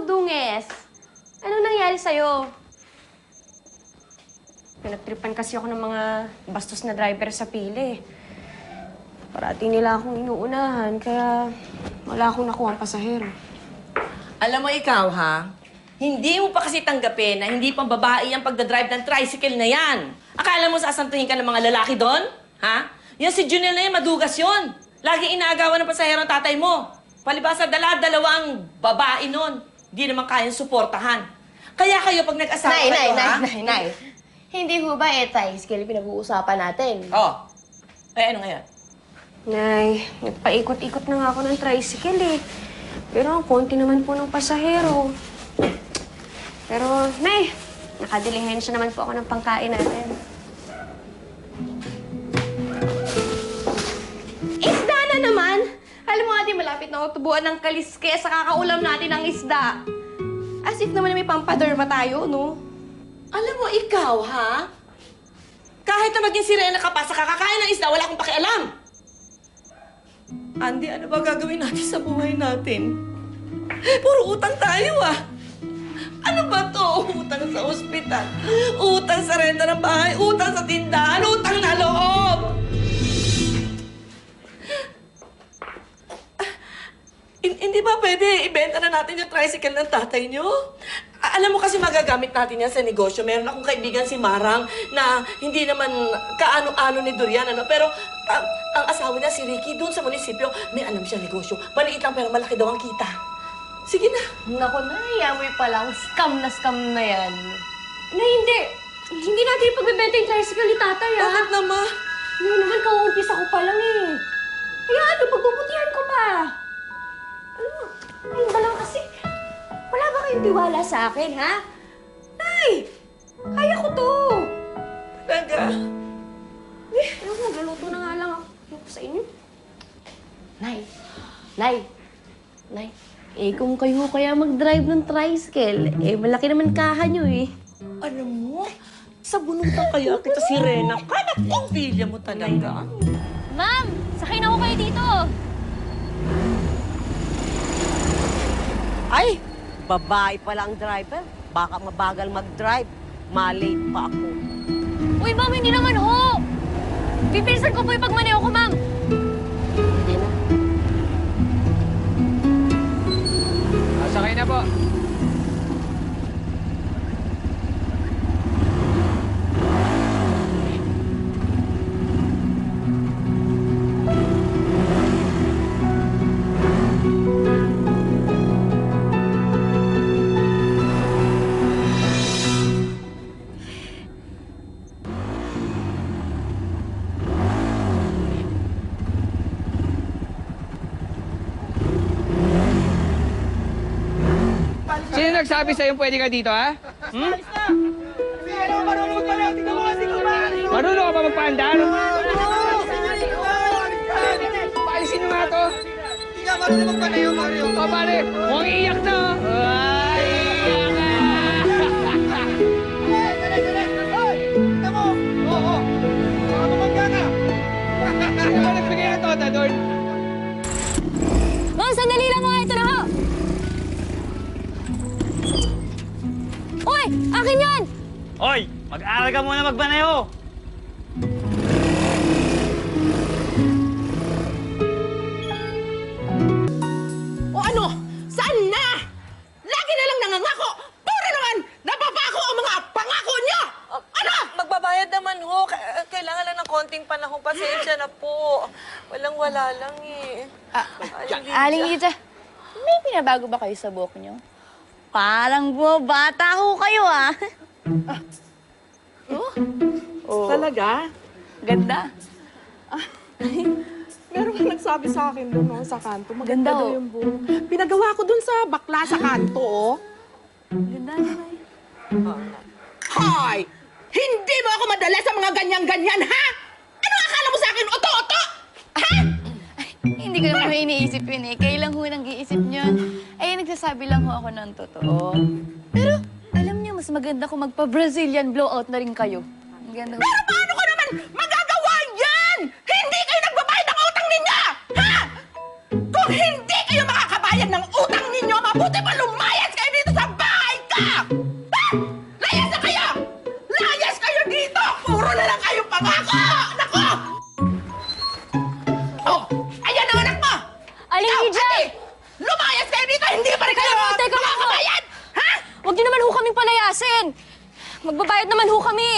Dunges. Ano nangyari sa'yo? Pinagtripan kasi ako ng mga bastos na driver sa pili. Parati nila akong inuunahan, kaya wala akong nakuha ang pasahero. Alam mo ikaw, ha? Hindi mo pa kasi tanggapin na hindi pang babae ang pagdadrive ng tricycle na yan. Akala mo sasantuhin ka ng mga lalaki doon? Ha? Yan si Junel na yan, madugas yun. Lagi inaagawan ng pasahero ang tatay mo. Palibasa, dalawang babae nun. Hindi naman kayang suportahan. Kaya kayo pag nag-asawa kayo, ha? Nay. Hindi ho ba tricycle pinag-uusapan natin? Oh. Eh, ano ngayon? Nay, nagpaikot-ikot na nga ako ng tricycle eh. Pero ang konti naman po ng pasahero. Pero, Nay, nakadilihensya naman po ako ng pangkain natin. Isda na naman! Alam mo ate, malapit na ako tubuan ng kaliske sa kakaulam natin ng isda. As if naman may pampadorma tayo, no? Alam mo, ikaw, ha? Kahit na maging sirena ka pa sa kakakain ng isda, wala akong pakialam. Andy, ano ba gagawin natin sa buhay natin? Puro utang tayo, ah. Ano ba to? Utang sa ospital, utang sa renta ng bahay, utang sa tindahan, utang na loob! Hindi ba pwede ibenta na natin yung tricycle ng tatay niyo? Alam mo kasi magagamit natin yan sa negosyo. Meron akong kaibigan si Marang na hindi naman kaano-ano ni Dorian, ano? Pero ang asawa niya si Ricky doon sa munisipyo, may alam siya negosyo. Maliit lang pero malaki daw ang kita. Sige na. Naku, Nay, amoy pa lang. Scam na yan. Nay, hindi. Hindi natin ipagbebenta yung tricycle ni tatay, ah. Bakit naman? Hindi naman, kauumpisa ko pa lang eh. Kaya ano, pagbubutihan ko pa. Alam mo, ayun ba lang kasi, wala ba kayong tiwala sa akin, ha? Nay, kaya ko to. Talaga? Alam mo, naluto na nga lang ako sa inyo. Nay. Kung kayo kaya mag-drive ng tricycle, malaki naman kaha nyo eh. Alam mo, sa bunutan kaya kita si Rena. Kanak ang pilya mo talaga. Ma'am, sakay na ako kayo dito. Ay, babae pala ang driver. Baka mabagal mag-drive. Malate pa ako. Uy, ma'am, hindi naman ho. Pipilisan ko po yung pagmaneho ko, ma'am. Hindi na. Sakay na po. Sino nagsabi sa'yo pwede ka dito, ha? Hmm? Marunong ka ba magpaandar? Paalisin mo nga to. Hindi ka marunong magpanayo, Mario. O, pare, mukhang iiyak na, oh. Ay, iiyak ka. Hoy! Tignan mo! Oo! Baka mamangga ka! Sino ba nagbigay ng tota doon? Ma'am, sandali lang ho. Ito na ho. Uy, akin yan! Hoy! Mag-aaral ka muna magmaneho! O ano? Saan na? Lagi na lang nangangako! Puro naman napapako ang mga pangako niyo! Ano? Magbabayad naman ho. Kailangan lang ng konting panahon. Pasensya na po. Walang-wala lang eh. Aling Lita, may pinabago ba kayo sa buhok niyo? Parang bata ho kayo, ah. Talaga? Ganda. Meron ka nagsabi sa akin doon no, sa kanto. Ganda, Maganda daw oh. yung buhok. Pinagawa ko doon sa bakla sa kanto, oh. Ganda naman. Hoy! Hindi mo ako madala sa mga ganyan-ganyan, ha? Ano akala mo sa akin? Oto-oto! Ha? Hindi ko naman iniisip yun eh. Kayo lang ho nag-iisip niyon. Ay, nagsasabi lang ho ako ng totoo. Pero, alam niyo, mas maganda kung magpa-Brazilian blowout na rin kayo. Ang ganda ho. Pero paano ko naman magagawa yan? Hindi kayo nagbabayad ng utang ninyo! Ha? Kung hindi kayo makakabayad ng utang ninyo, mabuti pa lumayas kayo Magbabayad naman ho kami.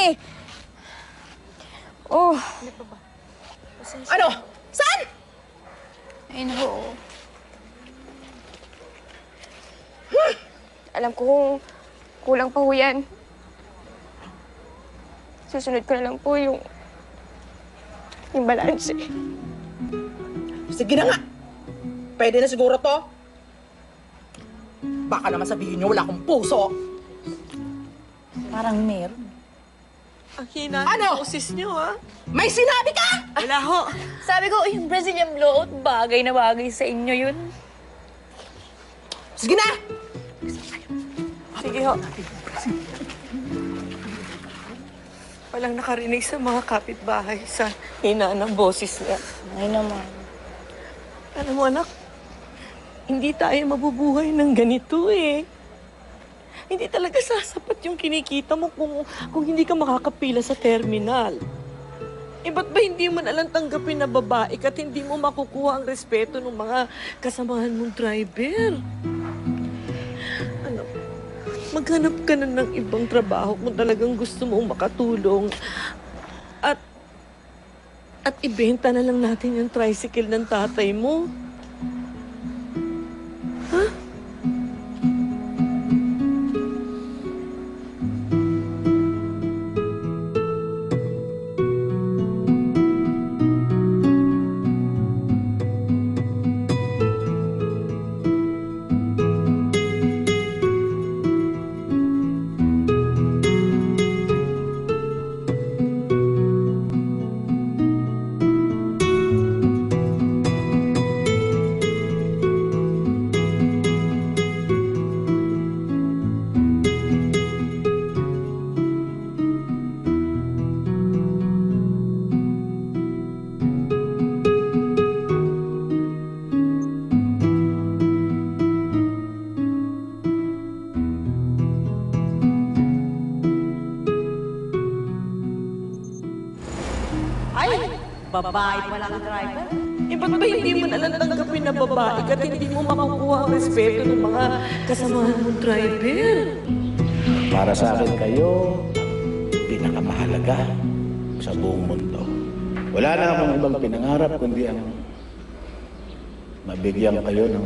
Oh. Ano? Saan? Ayun ho. Alam ko kung kulang pa ho yan. Susunod ko na lang po yung balanse. Sige na nga. Pwede na siguro to. Baka naman sabihin niyo wala akong puso. Parang meron. Ang hina Ano? ng boses niyo, ha? May sinabi ka? Wala ho. Sabi ko, yung Brazilian blowout, bagay na bagay sa inyo yun. Sige na! Sige ho. Walang nakarinig sa mga kapitbahay sa hina ng boses niya. Ay naman. Alam mo, anak, hindi tayo mabubuhay ng ganito eh. Hindi talaga sasapat yung kinikita mo kung hindi ka makakapila sa terminal. Eh, ba't ba hindi mo nalang tanggapin na babae at hindi mo makukuha ang respeto ng mga kasamahan mong driver? Ano, maghanap ka na ng ibang trabaho kung talagang gusto mong makatulong. At ibenta na lang natin yung tricycle ng tatay mo. Ha? Babae pa lang driver. Eh, ba't ba hindi mo nalang tanggapin na babae at hindi mo makukuha ang respeto ng mga kasamahan mong driver? Para sa akin kayo, pinakamahalaga sa buong mundo. Wala na akong ibang pinangarap kundi ang mabigyan kayo ng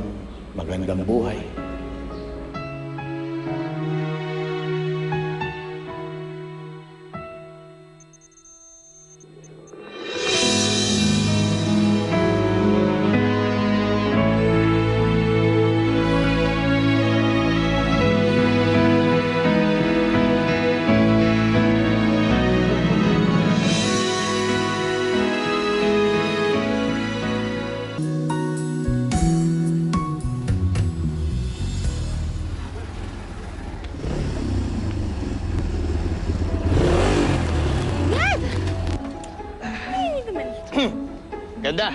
magandang buhay. Ganda.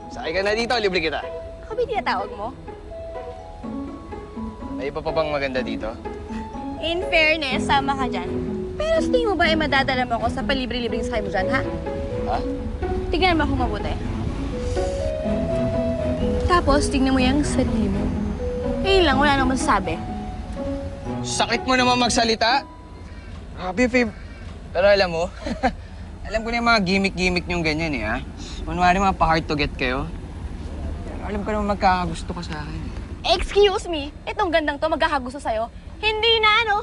Sakay ka na dito, libre kita. Ako ba tinatawag mo? May iba pa bang maganda dito? In fairness, sama ka dyan. Pero sa tingin mo ba ay madadala mo ako sa palibre-libreng sakay mo dyan, ha? Ha? Tingnan mo ako mabuti. Tapos, tingnan mo yung sarili mo. Eh lang, wala nang masasabi. Sakit mo naman magsalita. Grabe, Fib. Pero alam mo, alam ko na yung mga gimmick-gimmick niyong ganyan eh, ha? Kunwari mga pa-hard to get kayo. Pero alam ko naman magkakagusto ka sa akin. Excuse me, itong gandang to magkakagusto sa'yo. Hindi na, ano?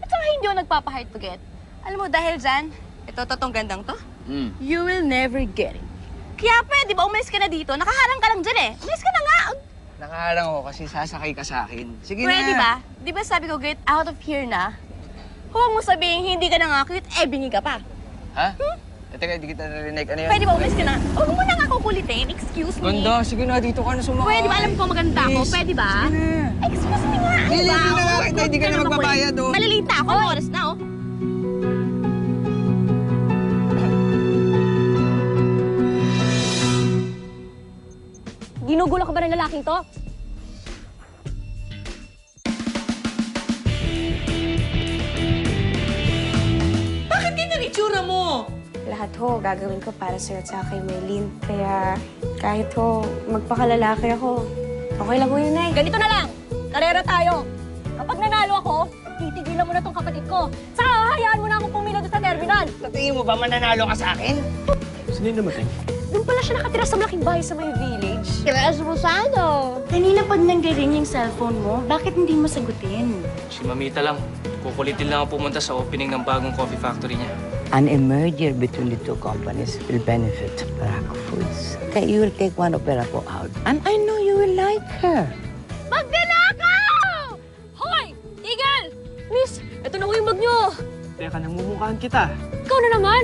At saka hindi ako nagpapa-hard to get. Alam mo, dahil dyan, tong gandang to, you will never get it. Kaya pwede ba, umalis ka na dito? Nakaharang ka lang dyan eh. Umalis ka na nga. Nakaharang ako kasi sasakay ka sa akin. Sige Pwede na. ba? Di ba sabi ko, get out of here na? Huwag mo sabihin, hindi ka na nga cute, bingi ka pa. Ha? Teka, di kita narinig. Ano yan? Pwede ba, umalis ka na? Huwag mo na nga kukulitin, excuse me. Ganda, sige na, dito ka na sumakay. Pwede ba, alam ko maganda ako, Please. pwede ba? Sige na. Excuse me nga, ano ba? Hindi na nga kita, hindi ka na naman magbabayad, kulit. oh. Malilate na ako, oras na, oh. Ginugulo ka ba ng lalaking to? Bakit ganyan itsura mo? Lahat ho, gagawin ko para sa'yo at sa kay Maylene. Kaya kahit ho, magpakalalaki ako, okay lang ho yun, Nay. Ganito na lang, karera tayo. Kapag nanalo ako, titigilan mo na tong kapatid ko. Saka bayaran. Natingin mo ba mananalo ka sa akin? Sino yung dumating? Doon pala siya nakatira sa malaking bahay sa may village. Tres Rosado. Kanina pag nanggaling yung cellphone mo, bakit hindi mo sagutin? Si Mamita lang. Kukulitin lang ang pumunta sa opening ng bagong coffee factory niya. An merger between the two companies will benefit Barako Foods. Okay, you will take one of Barako out. And I know you will like her. Magnanakaw! Hoy! Eagle! Miss, ito na ho yung bag nyo. Teka, namumukhaan kita. Ikaw na naman.